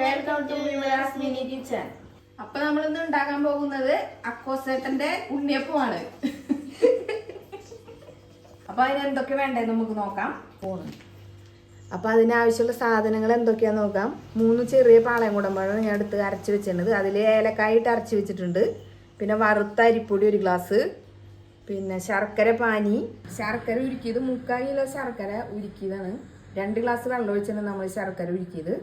Welcome to Vimala's mini kitchen. അപ്പൊ നമ്മളിന്ന് ഉണ്ടാക്കാൻ പോകുന്നത് അക്കോസേട്ടന്റെ ഉണ്ണിയപ്പമാണ്. അപ്പൊ അതിന് എന്തൊക്കെ വേണ്ടേ നമുക്ക് നോക്കാം. അപ്പൊ അതിനാവശ്യമുള്ള സാധനങ്ങൾ എന്തൊക്കെയാന്ന് നോക്കാം. 3 ചെറിയ പാളയംകുടമ്പഴം ഞാൻ എടുത്ത് അരച്ച് വെച്ചിട്ടുണ്ട്. അതിൽ ഏലക്കായിട്ട് അരച്ച് വെച്ചിട്ടുണ്ട്. പിന്നെ വറുത്ത അരിപ്പൊടി 1 ഗ്ലാസ്, പിന്നെ ശർക്കര പാനി, ശർക്കര ഉരുക്കിയത് 3/4 കിലോ ശർക്കര ഉരുക്കിയതാണ്. 2 ഗ്ലാസ് വെള്ളം ഒഴിച്ചാണ് നമ്മൾ ശർക്കര ഉരുക്കിയത്.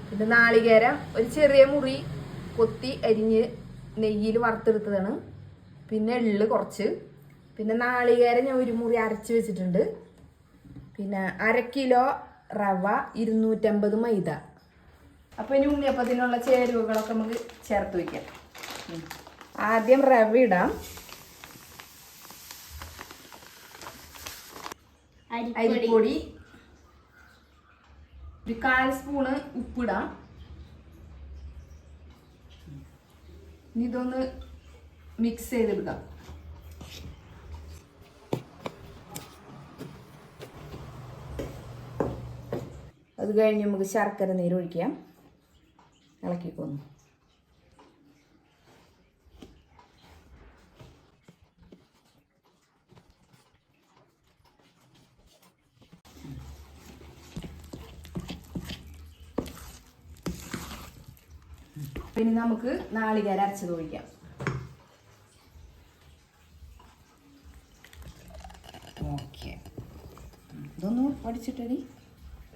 പിന്നെ നാളികേരം 1 ചെറിയ മുറി കൊത്തി അരിഞ്ഞ് നെയ്യിൽ വറുത്തെടുത്തതാണ്. പിന്നെ എള്ള് കുറച്ച്, പിന്നെ നാളികേരം ഞാൻ 1 മുറി അരച്ച് വെച്ചിട്ടുണ്ട്. പിന്നെ 1/2 കിലോ റവ, 250 മൈദ. അപ്പോൾ ഇനി ഉണ്ണിയപ്പത്തിനുള്ള ചേരുവകളൊക്കെ നമുക്ക് ചേർത്ത് വയ്ക്കാം. ആദ്യം റവ ഇടാം, അരിപ്പൊടി 1/4 സ്പൂണ് ഉപ്പിടാം. ഇനി ഇതൊന്ന് മിക്സ് ചെയ്തെടുക്കാം. അത് കഴിഞ്ഞ് നമുക്ക് ശർക്കര നീര് ഒഴിക്കാം. ഇളക്കിക്കൊന്നു. പിന്നെ നമുക്ക് നാളികേരം അരച്ചത് ഒഴിക്കാം. ഓക്കെ, ഇതൊന്ന് ഒടിച്ചിട്ടടി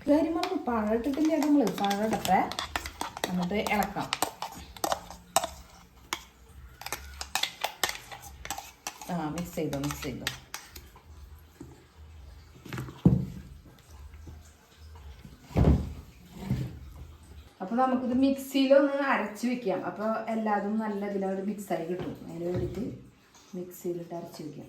കാര്യമാണ്. പഴം ഇട്ടിട്ടില്ല, നമ്മൾ പഴം ഇടട്ടെ, എന്നിട്ട് ഇളക്കാം. മിക്സ് ചെയ്തോ. അപ്പോൾ നമുക്കിത് മിക്സിയിലൊന്ന് അരച്ച് വെക്കാം. അപ്പോൾ എല്ലാതും നല്ല ഇതിലോട്ട് മിക്സായി കിട്ടും. അതിന് വേണ്ടിയിട്ട് മിക്സിയിലിട്ട് അരച്ച് വെക്കാം.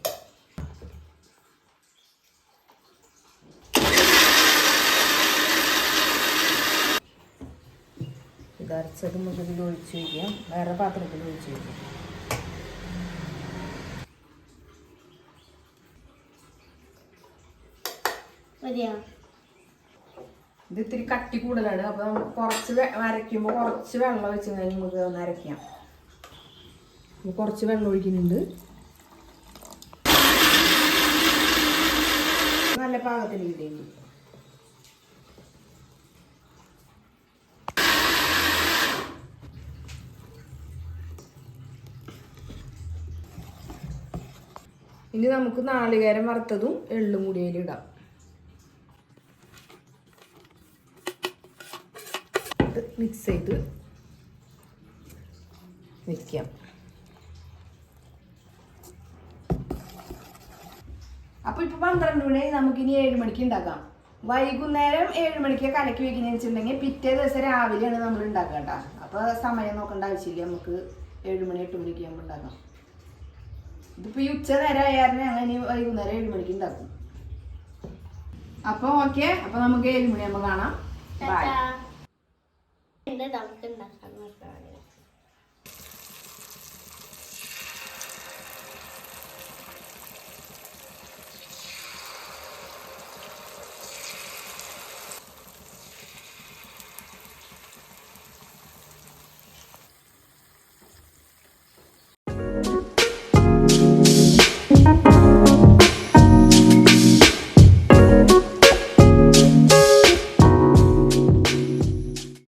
ഇത് അരച്ചത് നമുക്ക് ഇതിൽ ഒഴിച്ച് വയ്ക്കാം. വേറെ പാത്രത്തിൽ ഒഴിച്ച് വയ്ക്കാം. ഇത് ഇത്തിരി കട്ടി കൂടുതലാണ്. അപ്പോൾ നമുക്ക് കുറച്ച് അരയ്ക്കുമ്പോൾ കുറച്ച് വെള്ളം ഒഴിച്ച് കഴിഞ്ഞാൽ നമുക്ക് ഒന്ന് അരയ്ക്കാം. കുറച്ച് വെള്ളം ഒഴിക്കുന്നുണ്ട്. നല്ല പാകത്തിൽ ഇടേണ്ടി. ഇനി നമുക്ക് നാളികേരം വറുത്തതും എള്ളും കൂടി അതിലിടാം. മിക്സ് ചെയ്ത് വെക്കാം. അപ്പോൾ ഇപ്പോൾ 12 മണി, നമുക്കിനി 7 മണിക്ക് ഉണ്ടാക്കാം. വൈകുന്നേരം 7 മണിക്ക് കലക്കി വെക്കുന്നതെന്ന് വെച്ചിട്ടുണ്ടെങ്കിൽ പിറ്റേ ദിവസം രാവിലെയാണ് നമ്മൾ ഉണ്ടാക്കേണ്ട. അപ്പോൾ സമയം നോക്കേണ്ട ആവശ്യമില്ല. നമുക്ക് 7 മണി 8 മണിക്ക് ആകുമ്പോൾ ഉണ്ടാക്കാം. ഇതിപ്പോൾ ഈ ഉച്ച നേരം ആയാലും അങ്ങനെ വൈകുന്നേരം 7 മണിക്ക് ഉണ്ടാക്കും. അപ്പോൾ ഓക്കെ, അപ്പോൾ നമുക്ക് 7 മണിയാകുമ്പോൾ കാണാം. ബൈ.